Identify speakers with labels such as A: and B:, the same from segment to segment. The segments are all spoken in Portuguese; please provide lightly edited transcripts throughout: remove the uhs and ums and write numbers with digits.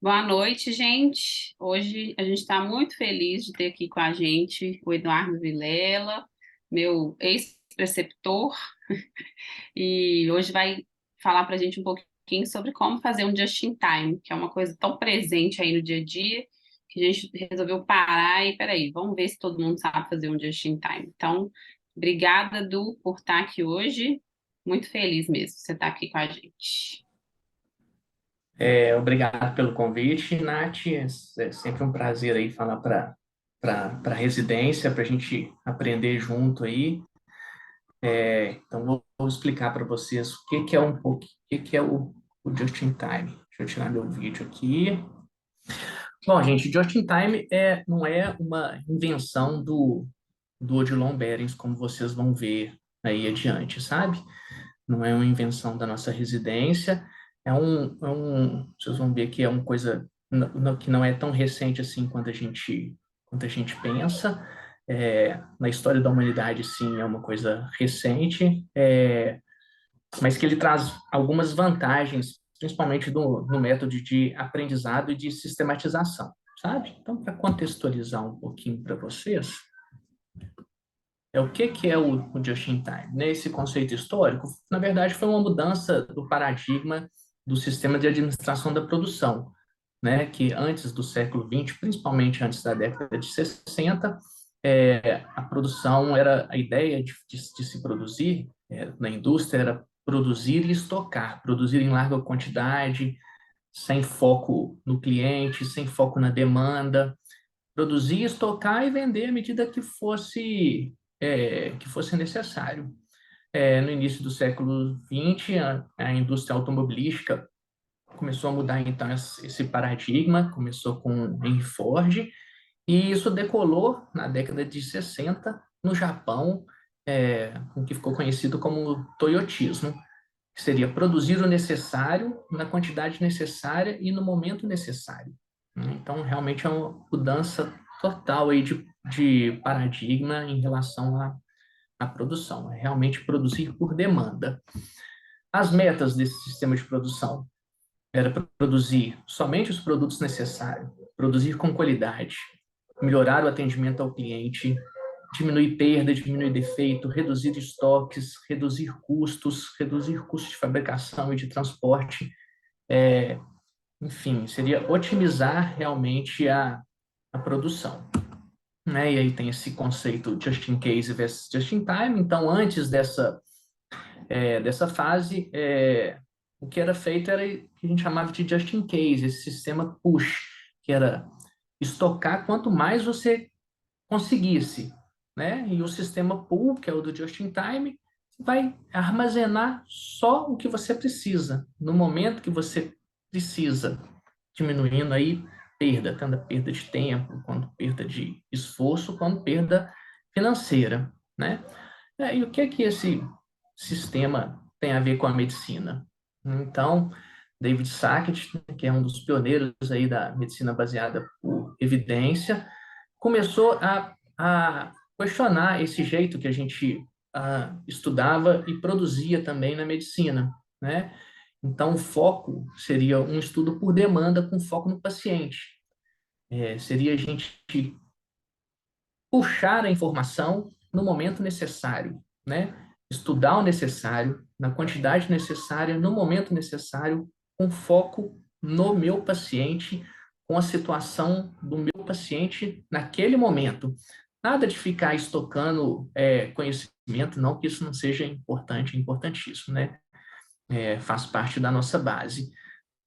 A: Boa noite, gente. Hoje a gente está muito feliz de ter aqui com a gente o Eduardo Vilela, meu ex-preceptor, e hoje vai falar para a gente um pouquinho sobre como fazer um just in time, que é uma coisa tão presente aí no dia a dia, que a gente resolveu parar e, peraí, vamos ver se todo mundo sabe fazer um just in time. Então, obrigada, Du, por estar aqui hoje. Muito feliz mesmo de você estar aqui com a gente.
B: Obrigado pelo convite, Nath. É sempre um prazer aí falar para a residência, para a gente aprender junto aí. Então, vou explicar para vocês o que que é o Just in Time. Deixa eu tirar meu vídeo aqui. Bom, gente, Just in Time não é uma invenção do Odilon Berens, como vocês vão ver aí adiante, sabe? Não é uma invenção da nossa residência, vocês vão ver que é uma coisa que não é tão recente assim quanto a gente pensa. Na história da humanidade, sim, é uma coisa recente, mas que ele traz algumas vantagens, principalmente no método de aprendizado e de sistematização, sabe? Então, para contextualizar um pouquinho para vocês, o que que é o just-in-time, né? Esse conceito histórico, na verdade, foi uma mudança do paradigma do sistema de administração da produção, né? Que antes do século XX, principalmente antes da década de 60, a produção era a ideia de se produzir na indústria era produzir e estocar, produzir em larga quantidade, sem foco no cliente, sem foco na demanda, produzir, estocar e vender à medida que fosse necessário. No início do século XX, a indústria automobilística começou a mudar então esse paradigma, começou com Henry Ford, e isso decolou na década de 60 no Japão, o que ficou conhecido como Toyotismo, que seria produzir o necessário na quantidade necessária e no momento necessário, né? Então, realmente é uma mudança total aí de paradigma em relação à produção. É realmente produzir por demanda. As metas desse sistema de produção era produzir somente os produtos necessários, produzir com qualidade, melhorar o atendimento ao cliente, diminuir perda, diminuir defeito, reduzir custos de fabricação e de transporte, enfim, seria otimizar realmente a produção, né? E aí tem esse conceito just in case versus just in time. Então, antes dessa fase, o que era feito era o que a gente chamava de just in case, esse sistema push, que era estocar quanto mais você conseguisse, né? E o sistema pull, que é o do just in time, vai armazenar só o que você precisa, no momento que você precisa, diminuindo aí tanto a perda de tempo, quanto perda de esforço, quanto perda financeira, né? E o que é que esse sistema tem a ver com a medicina? Então, David Sackett, que é um dos pioneiros aí da medicina baseada por evidência, começou a questionar esse jeito que a gente estudava e produzia também na medicina, né? Então, o foco seria um estudo por demanda com foco no paciente. Seria a gente puxar a informação no momento necessário, né? Estudar o necessário, na quantidade necessária, no momento necessário, com foco no meu paciente, com a situação do meu paciente naquele momento. Nada de ficar estocando conhecimento, não que isso não seja importante, é importantíssimo, né? Faz parte da nossa base.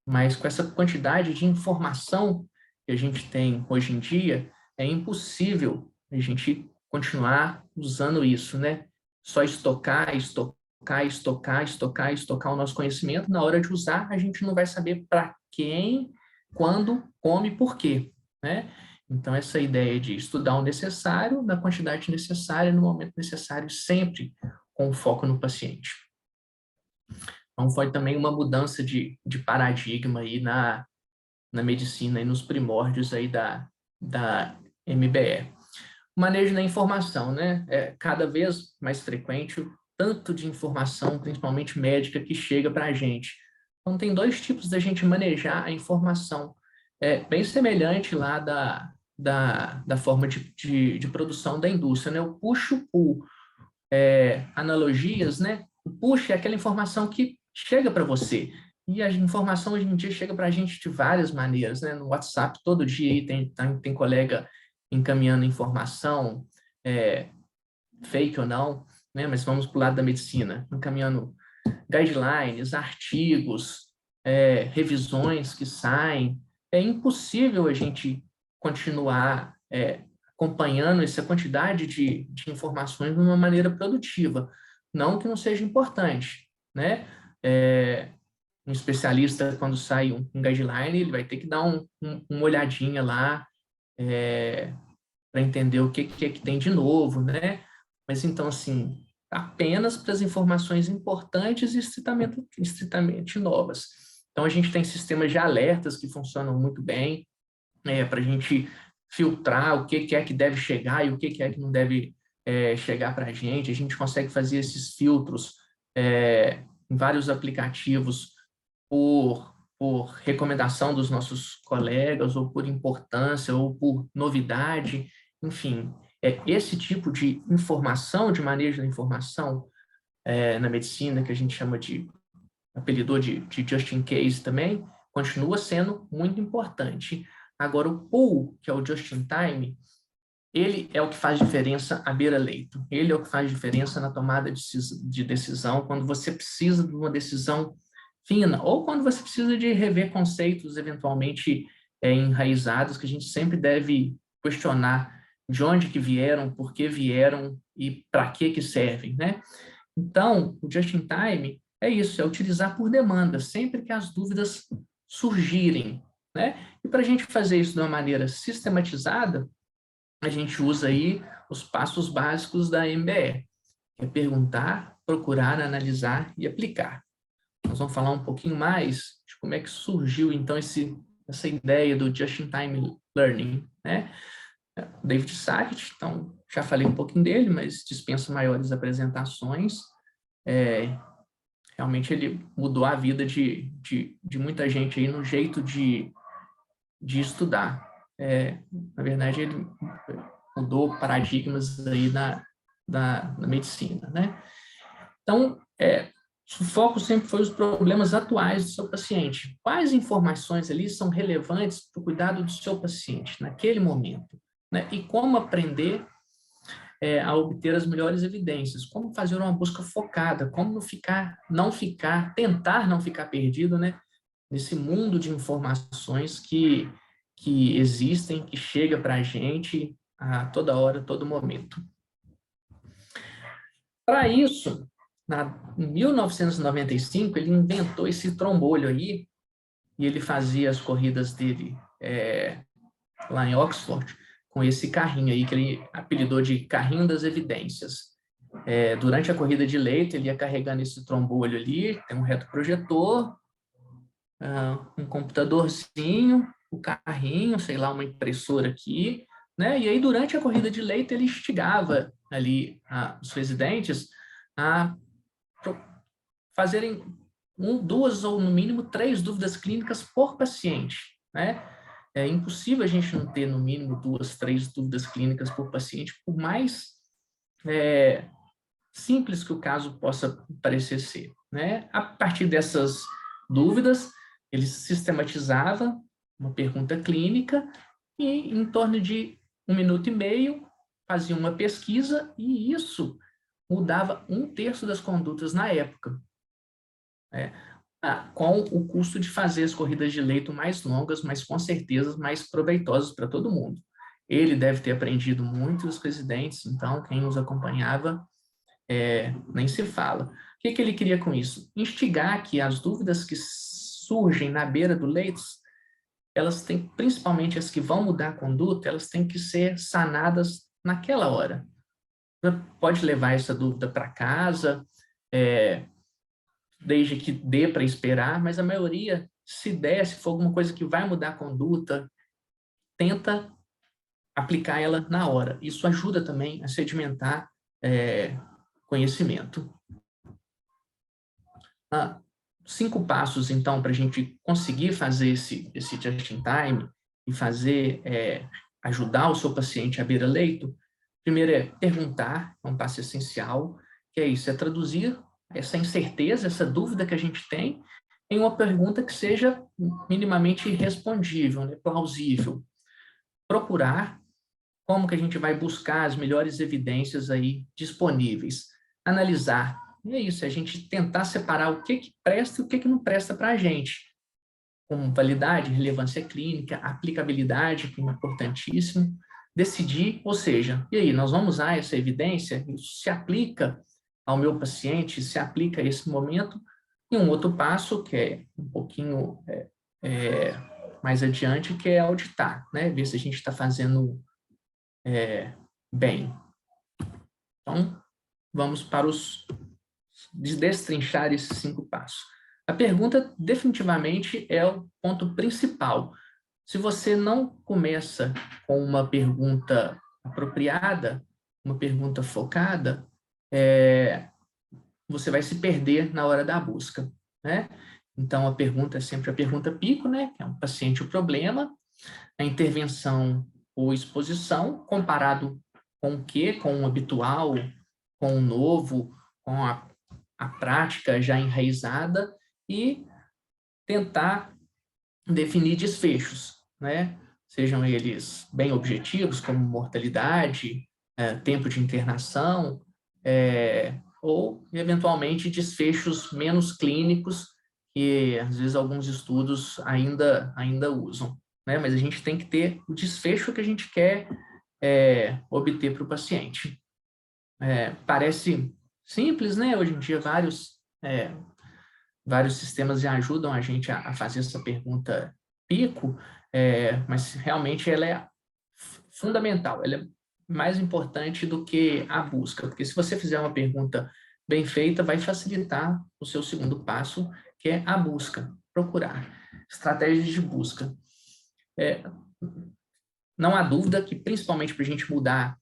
B: Mas com essa quantidade de informação que a gente tem hoje em dia, é impossível a gente continuar usando isso, né? Só estocar, estocar, estocar, estocar, estocar o nosso conhecimento. Na hora de usar, a gente não vai saber para quem, quando, como e por quê, né? Então, essa ideia de estudar o necessário, na quantidade necessária, no momento necessário, sempre com foco no paciente. Então, foi também uma mudança de paradigma aí na medicina e nos primórdios aí da MBE. O manejo da informação, né? É cada vez mais frequente o tanto de informação, principalmente médica, que chega para a gente. Então, tem dois tipos da gente manejar a informação. é bem semelhante lá da forma de produção da indústria, né? O push-pull, analogias, né? O push é aquela informação que chega para você. E a informação hoje em dia chega para a gente de várias maneiras, né? No WhatsApp, todo dia aí tem colega encaminhando informação, é, fake ou não, né? Mas vamos para o lado da medicina, encaminhando guidelines, artigos, revisões que saem. É impossível a gente continuar acompanhando essa quantidade de informações de uma maneira produtiva. Não que não seja importante, né? Um especialista, quando sai um guideline, ele vai ter que dar uma olhadinha lá, para entender o que é que tem de novo, né? Mas então, assim, apenas para as informações importantes e estritamente novas. Então, a gente tem sistemas de alertas que funcionam muito bem, para a gente filtrar o que é que deve chegar e o que é que não deve chegar para a gente. A gente consegue fazer esses filtros em vários aplicativos por recomendação dos nossos colegas, ou por importância, ou por novidade, enfim. Esse tipo de informação, de manejo da informação na medicina, que a gente chama apelidou de just in case também, continua sendo muito importante. Agora, o pool, que é o just in time, ele é o que faz diferença à beira-leito. Ele é o que faz diferença na tomada de decisão, quando você precisa de uma decisão fina, ou quando você precisa de rever conceitos eventualmente enraizados, que a gente sempre deve questionar de onde que vieram, por que vieram e para que servem, né? Então, o just in time é isso, é utilizar por demanda, sempre que as dúvidas surgirem, né? E para a gente fazer isso de uma maneira sistematizada, a gente usa aí os passos básicos da MBE, que é perguntar, procurar, analisar e aplicar. Nós vamos falar um pouquinho mais de como é que surgiu, então, essa ideia do Just-in-Time Learning, né? David Sackett, então, já falei um pouquinho dele, mas dispensa maiores apresentações. Realmente ele mudou a vida de muita gente aí no jeito de estudar. Na verdade, ele mudou paradigmas aí na medicina, né? Então, o foco sempre foi os problemas atuais do seu paciente. Quais informações ali são relevantes para o cuidado do seu paciente naquele momento, né? E como aprender a obter as melhores evidências, como fazer uma busca focada, como tentar não ficar perdido, né? Nesse mundo de informações que existem, que chega para a gente a toda hora, a todo momento. Para isso, em 1995, ele inventou esse trombolho aí, e ele fazia as corridas dele lá em Oxford, com esse carrinho aí, que ele apelidou de carrinho das evidências. Durante a corrida de leito, ele ia carregando esse trombolho ali, tem um retroprojetor, um computadorzinho, o carrinho, sei lá, uma impressora aqui, né? E aí, durante a corrida de leito, ele instigava ali os residentes a fazerem duas ou, no mínimo, 3 dúvidas clínicas por paciente, né? É impossível a gente não ter, no mínimo, 2, 3 dúvidas clínicas por paciente, por mais simples que o caso possa parecer ser, né? A partir dessas dúvidas, ele sistematizava uma pergunta clínica e, em torno de 1 minuto e meio, fazia uma pesquisa, e isso mudava 1/3 das condutas na época, com o custo de fazer as corridas de leito mais longas, mas com certeza mais proveitosas para todo mundo. Ele deve ter aprendido muito, os residentes, então, quem nos acompanhava, nem se fala. O que ele queria com isso? Instigar que as dúvidas que surgem na beira do leito, elas têm, principalmente as que vão mudar a conduta, elas têm que ser sanadas naquela hora. Pode levar essa dúvida para casa, desde que dê para esperar, mas a maioria, se for alguma coisa que vai mudar a conduta, tenta aplicar ela na hora. Isso ajuda também a sedimentar conhecimento. 5 passos, então, para a gente conseguir fazer esse just-in-time e fazer, ajudar o seu paciente à beira-leito. Primeiro é perguntar, é um passo essencial, que é isso, é traduzir essa incerteza, essa dúvida que a gente tem, em uma pergunta que seja minimamente respondível, né, plausível. Procurar como que a gente vai buscar as melhores evidências aí disponíveis. Analisar. E é isso, é a gente tentar separar o que presta e o que não presta para a gente. Com validade, relevância clínica, aplicabilidade, que é importantíssimo. Decidir, ou seja, e aí, nós vamos usar essa evidência? Isso se aplica ao meu paciente, se aplica a esse momento? E um outro passo, que é um pouquinho mais adiante, que é auditar, né? Ver se a gente está fazendo bem. Então, vamos para destrinchar esses 5 passos. A pergunta definitivamente é o ponto principal. Se você não começa com uma pergunta apropriada, uma pergunta focada, você vai se perder na hora da busca, né? Então, a pergunta é sempre a pergunta pico, né? Que é um paciente o problema, a intervenção ou exposição, comparado com o quê? Com o habitual, com o novo, com a prática já enraizada e tentar definir desfechos, né? Sejam eles bem objetivos, como mortalidade, tempo de internação, ou, eventualmente, desfechos menos clínicos, que, às vezes, alguns estudos ainda usam, né? Mas a gente tem que ter o desfecho que a gente quer obter para o paciente. Parece simples, né? Hoje em dia, vários sistemas já ajudam a gente a fazer essa pergunta pico, mas realmente ela é fundamental, ela é mais importante do que a busca, porque se você fizer uma pergunta bem feita, vai facilitar o seu segundo passo, que é a busca, procurar. Estratégias de busca. Não há dúvida que, principalmente para a gente mudar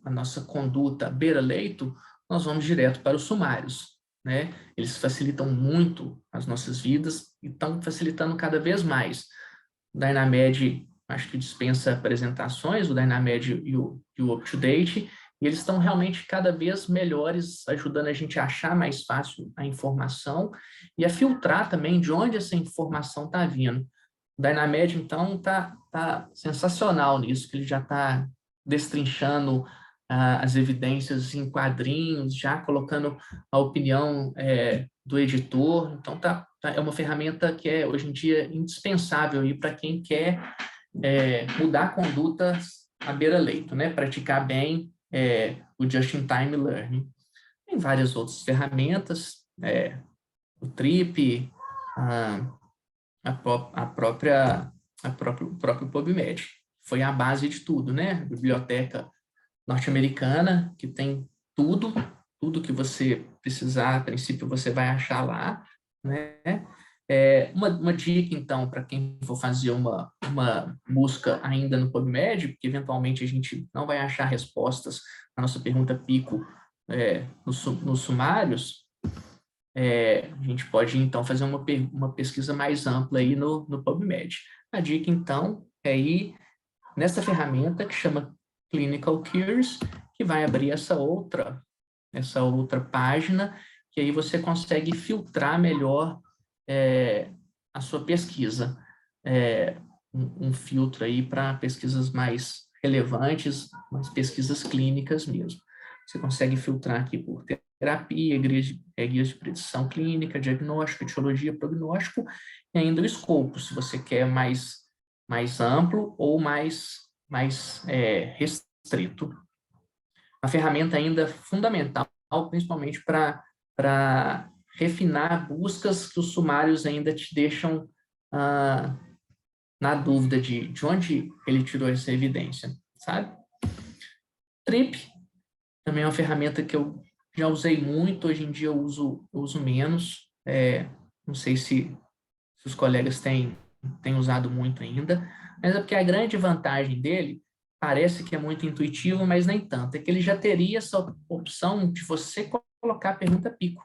B: a nossa conduta beira-leito, nós vamos direto para os sumários, né? Eles facilitam muito as nossas vidas e estão facilitando cada vez mais. O Dynamed, acho que dispensa apresentações, o Dynamed e o UpToDate, e eles estão realmente cada vez melhores, ajudando a gente a achar mais fácil a informação e a filtrar também de onde essa informação está vindo. O Dynamed, então, tá sensacional nisso, que ele já está destrinchando as evidências em quadrinhos, já colocando a opinião do editor. Então, é uma ferramenta que é, hoje em dia, indispensável para quem quer mudar condutas à beira-leito, né? Praticar bem o Just-in-Time Learning. Tem várias outras ferramentas, o Trip, o próprio PubMed. Foi a base de tudo, né? A biblioteca norte-americana, que tem tudo que você precisar, a princípio você vai achar lá, né? Uma dica, então, para quem for fazer uma busca ainda no PubMed, porque eventualmente a gente não vai achar respostas na nossa pergunta pico nos sumários, a gente pode, então, fazer uma pesquisa mais ampla aí no PubMed. A dica, então, é ir nessa ferramenta que chama Clinical Cures, que vai abrir essa outra página, que aí você consegue filtrar melhor a sua pesquisa. Um filtro aí para pesquisas mais relevantes, mais pesquisas clínicas mesmo. Você consegue filtrar aqui por terapia, guias de predição clínica, diagnóstico, etiologia, prognóstico, e ainda o escopo, se você quer mais amplo ou mais restrito. A ferramenta ainda fundamental, principalmente para refinar buscas que os sumários ainda te deixam na dúvida de onde ele tirou essa evidência, sabe? Trip também é uma ferramenta que eu já usei muito, hoje em dia eu uso menos. Não sei se os colegas têm usado muito ainda, mas é porque a grande vantagem dele parece que é muito intuitivo, mas nem tanto. É que ele já teria essa opção de você colocar a pergunta pico,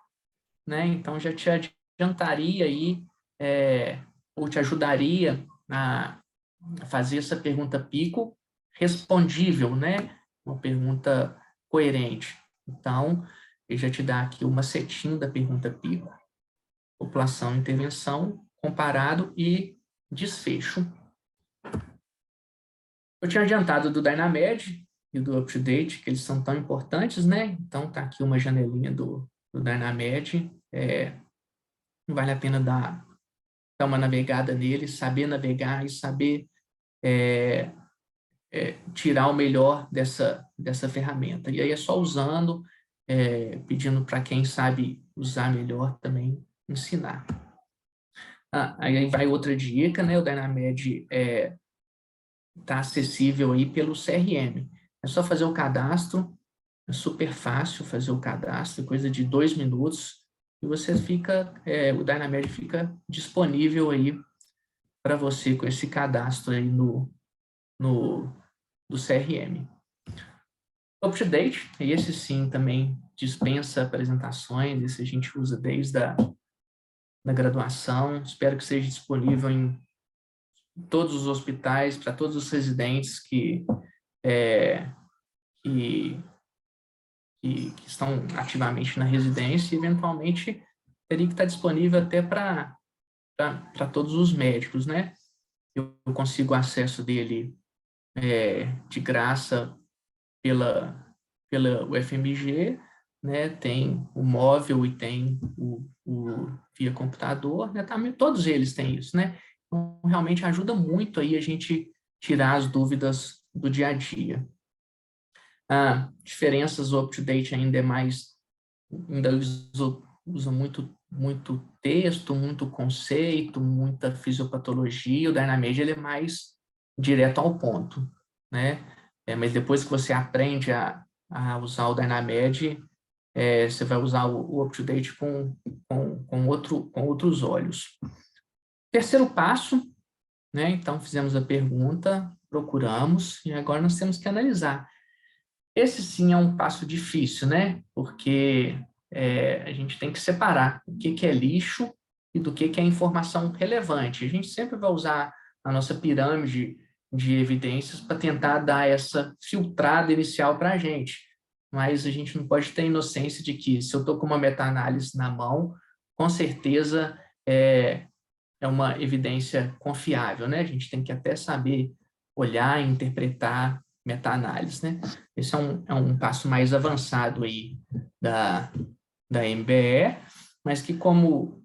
B: né? Então, já te adiantaria aí, ou te ajudaria a fazer essa pergunta pico respondível, né? Uma pergunta coerente. Então, ele já te dá aqui uma setinha da pergunta pico: população, intervenção, comparado e desfecho. Eu tinha adiantado do Dynamed e do UpToDate, que eles são tão importantes, né? Então, tá aqui uma janelinha do Dynamed. Vale a pena dar uma navegada nele, saber navegar e saber tirar o melhor dessa ferramenta. E aí é só usando, pedindo para quem sabe usar melhor também ensinar. Aí vai outra dica, né? O Dynamed está acessível aí pelo CRM. É só fazer o cadastro, é super fácil fazer o cadastro, coisa de 2 minutos, e você fica, o Dynamed fica disponível aí para você com esse cadastro aí no, do CRM. UpToDate, esse sim também dispensa apresentações, esse a gente usa desde a da graduação, espero que seja disponível em todos os hospitais, para todos os residentes que, que estão ativamente na residência, e eventualmente teria que estar disponível até para todos os médicos, né? Eu consigo acesso dele de graça pela UFMG, né? Tem o móvel e tem o via computador, né? Todos eles têm isso, né? Então, realmente ajuda muito aí a gente tirar as dúvidas do dia a dia. Diferenças, o UpToDate ainda é mais, ainda usa muito texto, muito conceito, muita fisiopatologia. O Dynamed, ele é mais direto ao ponto, né? Mas depois que você aprende a usar o Dynamed, você vai usar o UpToDate com outros olhos. Terceiro passo, né? Então, fizemos a pergunta, procuramos, e agora nós temos que analisar. Esse sim é um passo difícil, né? Porque a gente tem que separar o que é lixo e do que é informação relevante. A gente sempre vai usar a nossa pirâmide de evidências para tentar dar essa filtrada inicial para a gente. Mas a gente não pode ter inocência de que, se eu estou com uma meta-análise na mão, com certeza é uma evidência confiável, né? A gente tem que até saber olhar e interpretar meta-análise, né? Esse é um passo mais avançado aí da MBE, mas que como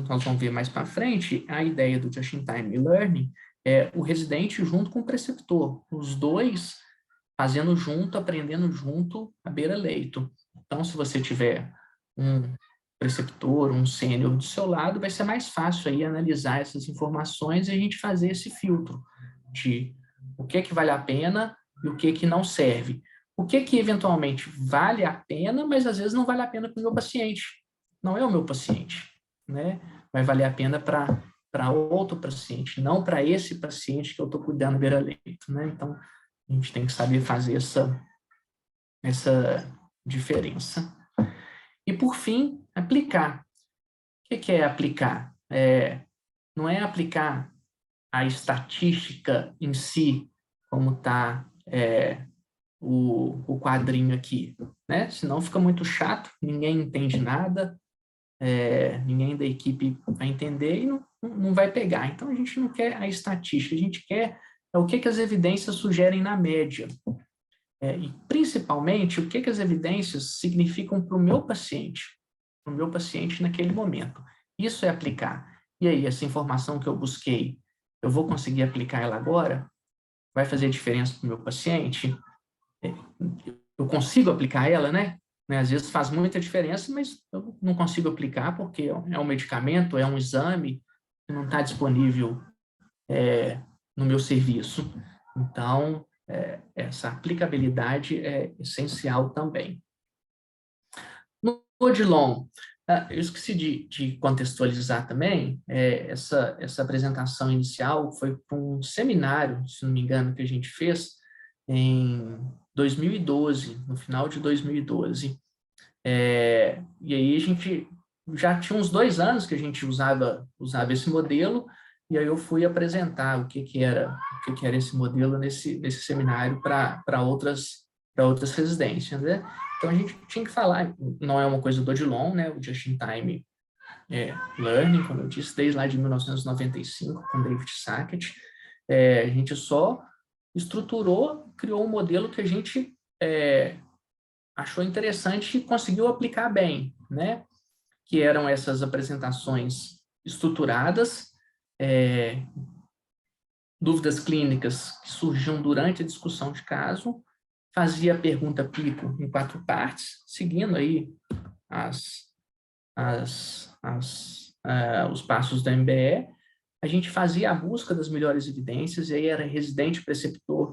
B: nós vamos ver mais para frente, a ideia do Just-in-Time Learning é o residente junto com o preceptor, os dois fazendo junto, aprendendo junto, à beira-leito. Então, se você tiver um preceptor, um sênior do seu lado, vai ser mais fácil aí analisar essas informações e a gente fazer esse filtro de o que vale a pena e o que não serve. O que eventualmente vale a pena, mas às vezes não vale a pena para o meu paciente. Não é o meu paciente, né? Vai valer a pena para outro paciente, não para esse paciente que eu estou cuidando beira-leito, né? Então, a gente tem que saber fazer essa diferença. E, por fim, aplicar. O que é aplicar? Não é aplicar a estatística em si, como está o quadrinho aqui, né? Senão fica muito chato, ninguém entende nada, ninguém da equipe vai entender e não vai pegar. Então, a gente não quer a estatística, a gente quer o que as evidências sugerem na média. E, principalmente, o que as evidências significam para o meu paciente naquele momento. Isso é aplicar. E aí, essa informação que eu busquei, eu vou conseguir aplicar ela agora? Vai fazer diferença para o meu paciente? Eu consigo aplicar ela, né? Às vezes faz muita diferença, mas eu não consigo aplicar porque é um medicamento, é um exame que não está disponível no meu serviço. Então, essa aplicabilidade é essencial também. No Odilon, eu esqueci de contextualizar também, essa apresentação inicial foi para um seminário, se não me engano, que a gente fez em 2012, no final de 2012. E aí a gente já tinha uns 2 anos que a gente usava esse modelo, e aí eu fui apresentar o que era esse modelo nesse seminário para outras residências, né? Então a gente tinha que falar, não é uma coisa do Odilon, né? O Just-in-Time Learning, como eu disse, desde lá de 1995, com David Sackett, a gente só estruturou, criou um modelo que a gente achou interessante e conseguiu aplicar bem, né? Que eram essas apresentações estruturadas, dúvidas clínicas que surgiam durante a discussão de caso, fazia a pergunta pico em 4 partes, seguindo aí as, os passos da MBE, a gente fazia a busca das melhores evidências, e aí era residente preceptor,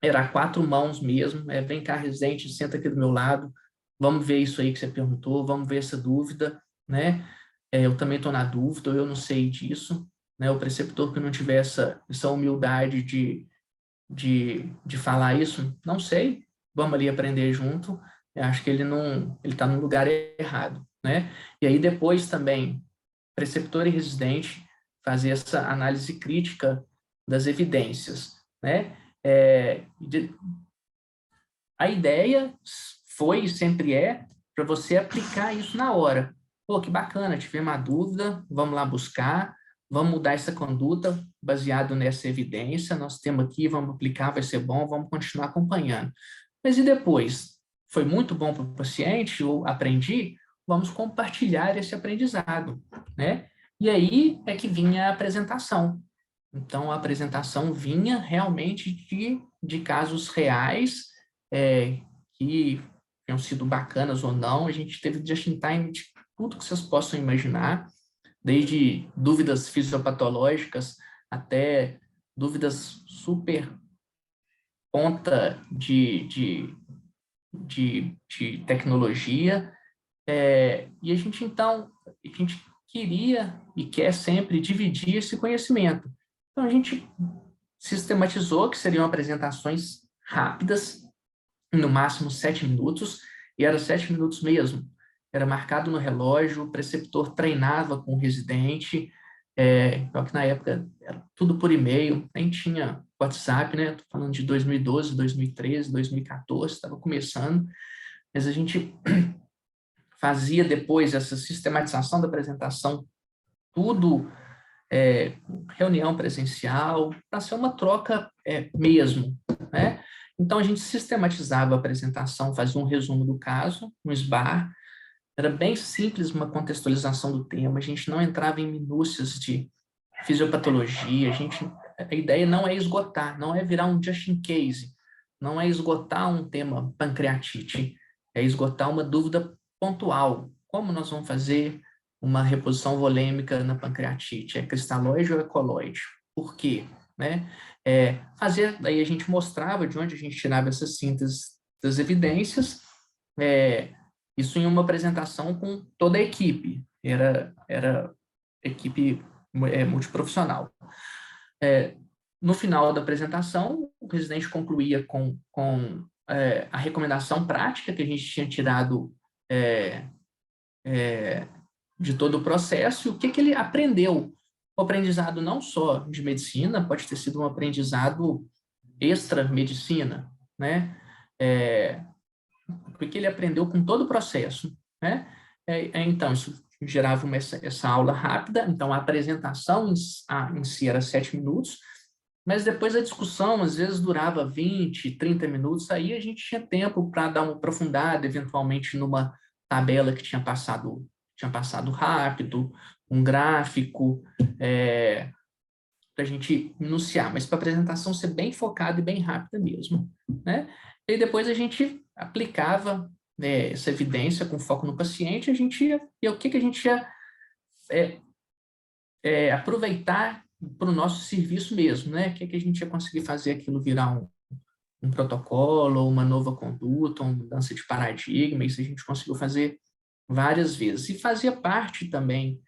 B: era 4 mãos mesmo, vem cá, residente, senta aqui do meu lado, vamos ver isso aí que você perguntou, vamos ver essa dúvida, né? Eu também estou na dúvida, eu não sei disso, né? O preceptor que não tiver essa humildade de falar isso, não sei, vamos ali aprender junto, eu acho que ele está no lugar errado, né? E aí depois também, preceptor e residente fazer essa análise crítica das evidências, né? A ideia foi e sempre para você aplicar isso na hora. Pô, que bacana, tivemos uma dúvida, vamos lá buscar, vamos mudar essa conduta baseado nessa evidência, nós temos aqui, vamos aplicar, vai ser bom, vamos continuar acompanhando. Mas e depois? Foi muito bom para o paciente, eu aprendi, vamos compartilhar esse aprendizado, né? E aí é que vinha a apresentação. Então, a apresentação vinha realmente de casos reais, que tenham sido bacanas ou não. A gente teve just-in-time de tudo que vocês possam imaginar, desde dúvidas fisiopatológicas até dúvidas super ponta de tecnologia. E a gente, então, a gente queria e quer sempre dividir esse conhecimento. Então, a gente sistematizou que seriam apresentações rápidas, no máximo 7 minutos, e era 7 minutos mesmo. Era marcado no relógio, o preceptor treinava com o residente, só que na época era tudo por e-mail, nem tinha WhatsApp, né? Estou falando de 2012, 2013, 2014, estava começando, mas a gente fazia depois essa sistematização da apresentação, tudo reunião presencial, para ser uma troca mesmo, né? Então, a gente sistematizava a apresentação, fazia um resumo do caso, um SBAR, era bem simples uma contextualização do tema, a gente não entrava em minúcias de fisiopatologia, a ideia não é esgotar, não é virar um just in case, não é esgotar um tema pancreatite, é esgotar uma dúvida pontual. Como nós vamos fazer uma reposição volêmica na pancreatite? É cristalóide ou é coloide? Por quê? Né? Daí a gente mostrava de onde a gente tirava essas síntese das evidências, isso em uma apresentação com toda a equipe, era equipe multiprofissional. No final da apresentação, o residente concluía com a recomendação prática que a gente tinha tirado de todo o processo e o que ele aprendeu. O aprendizado não só de medicina, pode ter sido um aprendizado extra-medicina, né? O que ele aprendeu com todo o processo, né? Então, isso gerava essa aula rápida, então a apresentação em si era 7 minutos, mas depois a discussão, às vezes, durava 20, 30 minutos, aí a gente tinha tempo para dar uma aprofundada, eventualmente numa tabela que tinha passado rápido, um gráfico, para a gente enunciar, mas para a apresentação ser bem focada e bem rápida mesmo, né? E depois a gente aplicava, né, essa evidência com foco no paciente, e o que a gente ia aproveitar para o nosso serviço mesmo, né? O que a gente ia conseguir fazer aquilo virar um protocolo, uma nova conduta, uma mudança de paradigma, isso a gente conseguiu fazer várias vezes. E fazia parte também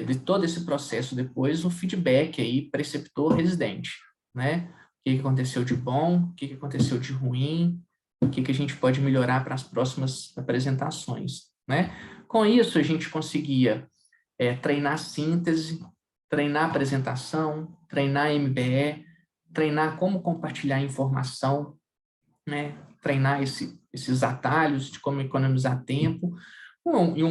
B: de todo esse processo depois o feedback aí preceptor-residente, né? O que aconteceu de bom, o que aconteceu de ruim, o que a gente pode melhorar para as próximas apresentações, né? Com isso, a gente conseguia treinar síntese, treinar apresentação, treinar MBE, treinar como compartilhar informação, né? Treinar esses atalhos de como economizar tempo. E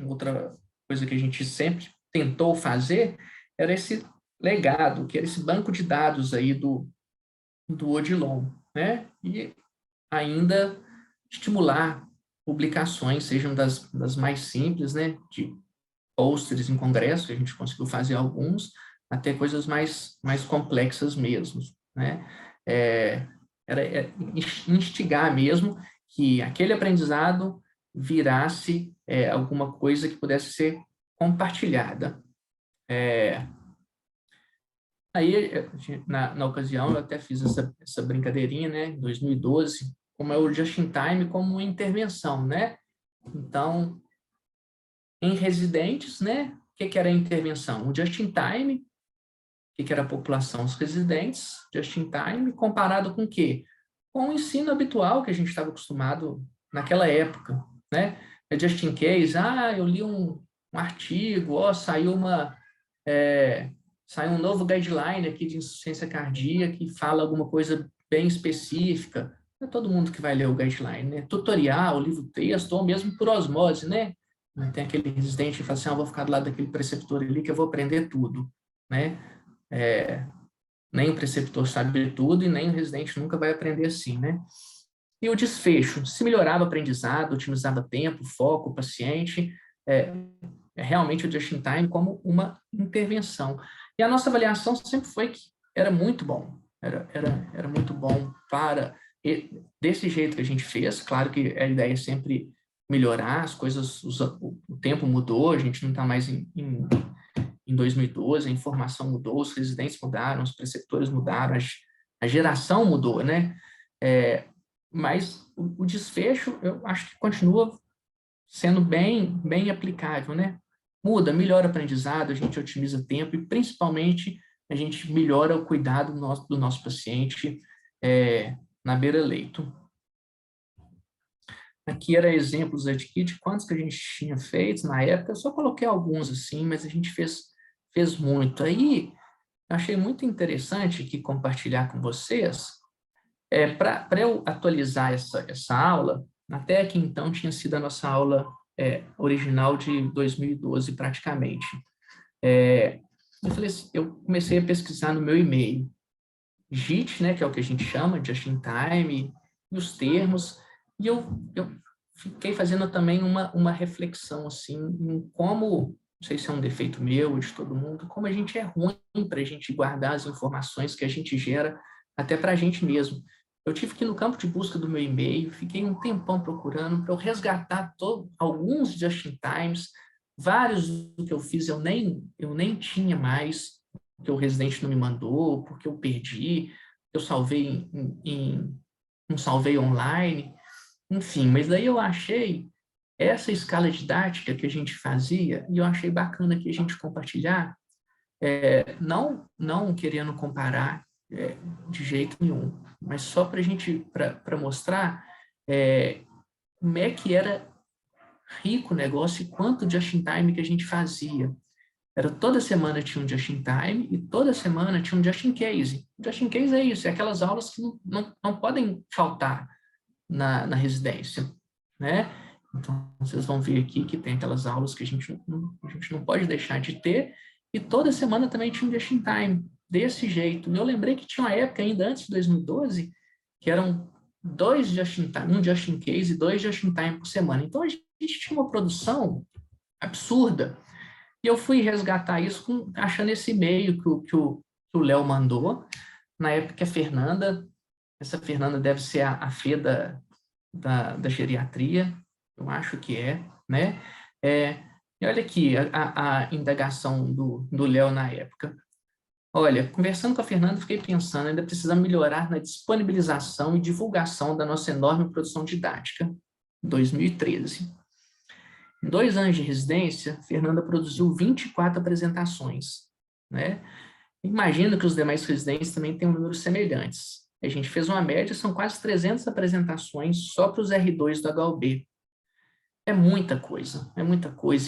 B: outra coisa que a gente sempre tentou fazer era esse legado, que era esse banco de dados aí do Odilon, né? E ainda estimular publicações, sejam das mais simples, né? De posters em congresso, que a gente conseguiu fazer alguns, até coisas mais complexas mesmo, né? Era instigar mesmo que aquele aprendizado virasse alguma coisa que pudesse ser compartilhada. Aí, na ocasião, eu até fiz essa brincadeirinha, né, em 2012, como é o just-in-time como uma intervenção, né? Então, em residentes, né, o que era a intervenção? O just-in-time, o que era a população, os residentes, just-in-time, comparado com o quê? Com o ensino habitual que a gente estava acostumado naquela época, né? É just in case, eu li um artigo, saiu um novo guideline aqui de insuficiência cardíaca que fala alguma coisa bem específica. Não é todo mundo que vai ler o guideline, né? Tutorial, livro-texto, ou mesmo por osmose, né? Tem aquele residente que fala assim, vou ficar do lado daquele preceptor ali que eu vou aprender tudo, né? Nem o preceptor sabe tudo e nem o residente nunca vai aprender assim, né? E o desfecho, se melhorava o aprendizado, otimizava tempo, foco, paciente, realmente o just-in-time como uma intervenção. E a nossa avaliação sempre foi que era muito bom, era muito bom desse jeito que a gente fez. Claro que a ideia é sempre melhorar, as coisas, o tempo mudou, a gente não está mais em 2012, a informação mudou, os residentes mudaram, os preceptores mudaram, a geração mudou, né? Mas o desfecho, eu acho que continua sendo bem aplicável, né? Muda, melhora o aprendizado, a gente otimiza tempo e, principalmente, a gente melhora o cuidado do nosso paciente na beira-leito. Aqui eram exemplos aqui de quantos que a gente tinha feito na época, eu só coloquei alguns assim, mas a gente fez muito. Aí, eu achei muito interessante aqui compartilhar com vocês, para eu atualizar essa aula, até aqui então tinha sido a nossa aula original de 2012 praticamente. Eu falei assim, eu comecei a pesquisar no meu e-mail, JIT, né, que é o que a gente chama, Just in Time, e os termos, e eu fiquei fazendo também uma reflexão assim, em como, não sei se é um defeito meu ou de todo mundo, como a gente é ruim para a gente guardar as informações que a gente gera, até para a gente mesmo. Eu tive que ir no campo de busca do meu e-mail, fiquei um tempão procurando para eu resgatar alguns just-in-times, vários do que eu fiz eu nem tinha mais, porque o residente não me mandou, porque eu perdi, eu salvei não salvei online, enfim, mas daí eu achei essa escala didática que a gente fazia, e eu achei bacana que a gente compartilhar, não querendo comparar de jeito nenhum, mas só para a gente, para mostrar como é que era rico o negócio e quanto just-in-time que a gente fazia. Toda semana tinha um just-in-time e toda semana tinha um just-in-case. Just-in-case é isso, é aquelas aulas que não podem faltar na residência, né? Então, vocês vão ver aqui que tem aquelas aulas que a gente não pode deixar de ter, e toda semana também tinha um just-in-time, desse jeito. E eu lembrei que tinha uma época ainda antes de 2012, que eram 2 just-in-time, um just-in-case e 2 just-in-time por semana. Então, a gente tinha uma produção absurda. E eu fui resgatar isso achando esse e-mail que o Léo mandou, na época que essa Fernanda deve ser a Fê da geriatria, eu acho que né? E olha aqui a indagação do Léo na época. Olha, conversando com a Fernanda, fiquei pensando, ainda precisa melhorar na disponibilização e divulgação da nossa enorme produção didática, 2013. Em 2 anos de residência, Fernanda produziu 24 apresentações, né? Imagino que os demais residentes também tenham números semelhantes. A gente fez uma média, são quase 300 apresentações só para os R2 do HUB. é muita coisa,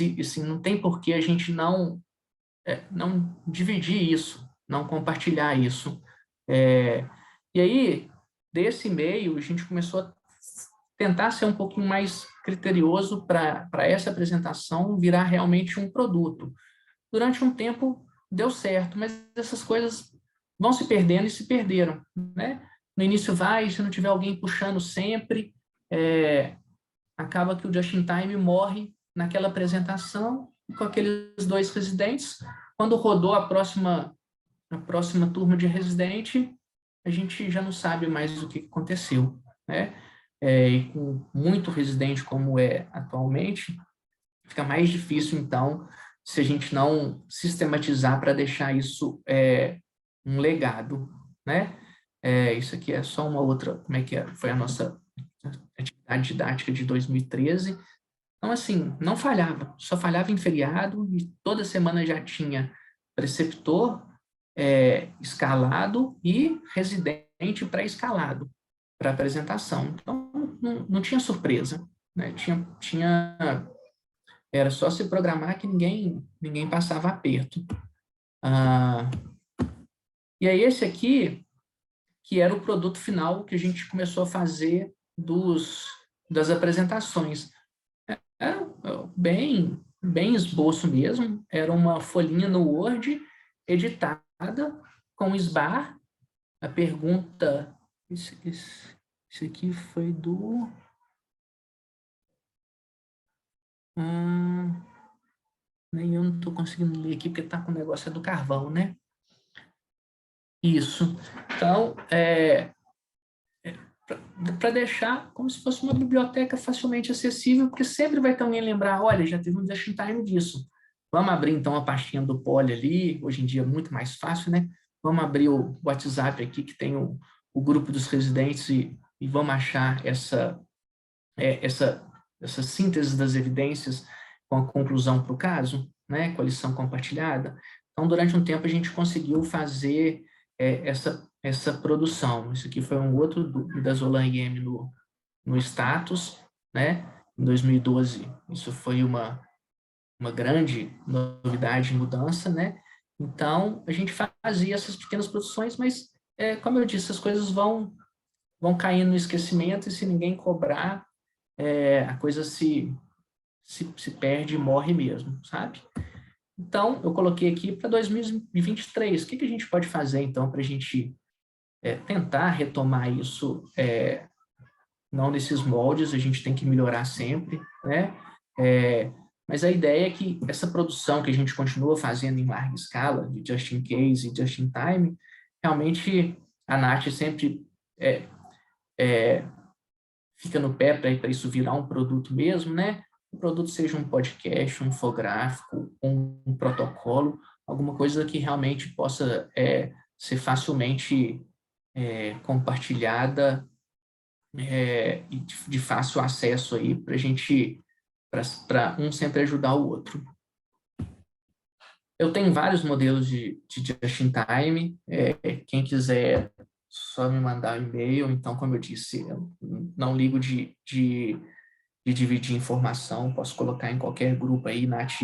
B: e assim, não tem por que a gente não dividir isso, não compartilhar isso. É, e aí, desse meio, a gente começou a tentar ser um pouquinho mais criterioso para essa apresentação virar realmente um produto. Durante um tempo deu certo, mas essas coisas vão se perdendo e se perderam, né? No início vai, se não tiver alguém puxando sempre, é, acaba que o Just in Time morre naquela apresentação com aqueles dois residentes. Quando rodou a próxima turma de residente, a gente já não sabe mais o que aconteceu, né? E com muito residente como é atualmente, fica mais difícil, então, se a gente não sistematizar para deixar isso um legado, né? Isso aqui é só uma outra, como é que é? Foi a nossa atividade didática de 2013. Então, assim, não falhava, só falhava em feriado e toda semana já tinha preceptor escalado e residente pré-escalado para apresentação. Então, não tinha surpresa, né? Era só se programar que ninguém passava aperto. Ah, e aí esse aqui, que era o produto final que a gente começou a fazer das apresentações. Era bem esboço mesmo, era uma folhinha no Word, editada, com SBAR. A pergunta... Esse aqui foi do... nem eu não estou conseguindo ler aqui, porque está com o negócio do carvão, né? Isso. Então, para deixar como se fosse uma biblioteca facilmente acessível, porque sempre vai ter alguém lembrar, olha, já teve um just in time disso. Vamos abrir, então, a pastinha do Poly ali, hoje em dia é muito mais fácil, né? Vamos abrir o WhatsApp aqui, que tem o grupo dos residentes, e vamos achar é, essa, essa síntese das evidências com a conclusão para o caso, né? Com a lição compartilhada. Então, durante um tempo, a gente conseguiu fazer essa produção. Isso aqui foi um outro da Zolan IM no status, né? Em 2012, isso foi uma grande novidade e mudança, né? Então, a gente fazia essas pequenas produções, mas, como eu disse, as coisas vão caindo no esquecimento e se ninguém cobrar, a coisa se perde e morre mesmo, sabe? Então, eu coloquei aqui para 2023. O que a gente pode fazer, então, para a gente tentar retomar isso, não nesses moldes, a gente tem que melhorar sempre, né? Mas a ideia é que essa produção que a gente continua fazendo em larga escala, de just in case e just in time, realmente a Nath sempre fica no pé para isso virar um produto mesmo, né? O produto seja um podcast, um infográfico, um protocolo, alguma coisa que realmente possa ser facilmente compartilhada e de fácil acesso aí para a gente, para um sempre ajudar o outro. Eu tenho vários modelos de just in time. Quem quiser, só me mandar um e-mail. Então, como eu disse, eu não ligo de dividir informação, posso colocar em qualquer grupo aí, Nath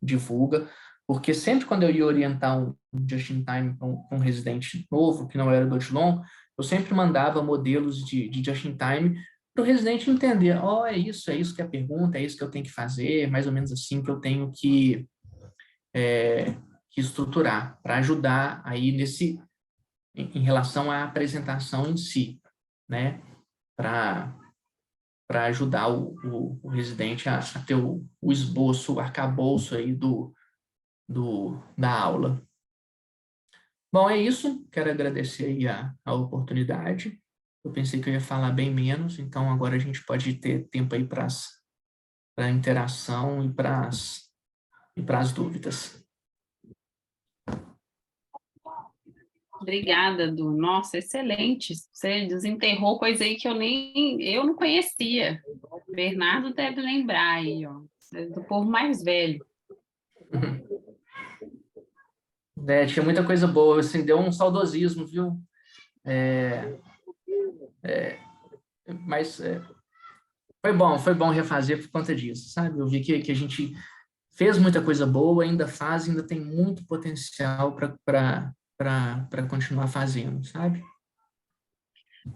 B: divulga, porque sempre quando eu ia orientar um just in time para um residente novo, que não era do Odilon, eu sempre mandava modelos de just in time para o residente entender, é isso que é a pergunta, é isso que eu tenho que fazer, mais ou menos assim que eu tenho que estruturar, para ajudar aí em relação à apresentação em si, né? Para ajudar o residente a ter o esboço, o arcabouço aí da aula. Bom, é isso. Quero agradecer aí a oportunidade. Eu pensei que eu ia falar bem menos, então agora a gente pode ter tempo aí para a interação e para as dúvidas.
A: Obrigada, Du. Nossa, excelente. Você desenterrou coisa aí que eu não conhecia. Bernardo deve lembrar aí, ó. É do povo mais velho.
B: Tinha muita coisa boa, assim, deu um saudosismo, viu? Mas Foi bom refazer por conta disso, sabe? Eu vi que a gente fez muita coisa boa, ainda faz, ainda tem muito potencial para continuar fazendo, sabe?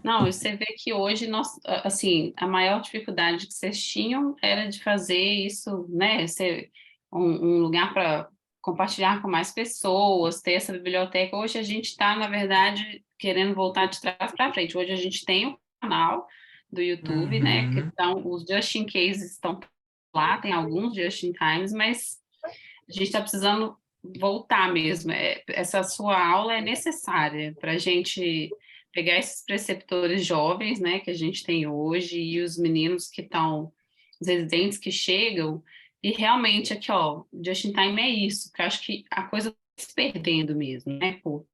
A: Não, e você vê que hoje nós, assim, a maior dificuldade que vocês tinham era de fazer isso, né? Ser um lugar para compartilhar com mais pessoas, ter essa biblioteca. Hoje a gente está, na verdade, querendo voltar de trás para frente. Hoje a gente tem o canal do YouTube, né? Que
B: Uhum.
A: estão, os Just in Cases estão lá, tem alguns Just in Times, mas a gente está precisando voltar mesmo. Essa sua aula é necessária para a gente pegar esses preceptores jovens, né, que a gente tem hoje, e os meninos que estão, os residentes que chegam, e realmente aqui, ó, Just in Time é isso, que eu acho que a coisa está se perdendo mesmo, né, por,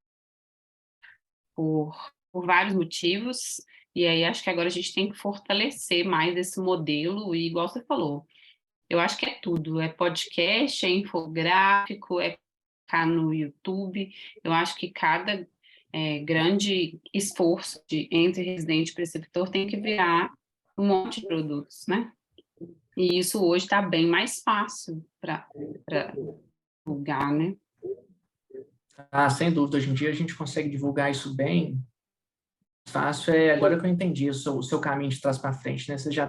A: por vários motivos, e aí acho que agora a gente tem que fortalecer mais esse modelo, e igual você falou, eu acho que é tudo, é podcast, é infográfico, é ficar no YouTube. Eu acho que cada grande esforço entre residente e preceptor tem que virar um monte de produtos, né? E isso hoje está bem mais fácil para divulgar, né?
B: Ah, sem dúvida, hoje em dia a gente consegue divulgar isso bem fácil. É agora que eu entendi o seu caminho de trás para frente, né? Você já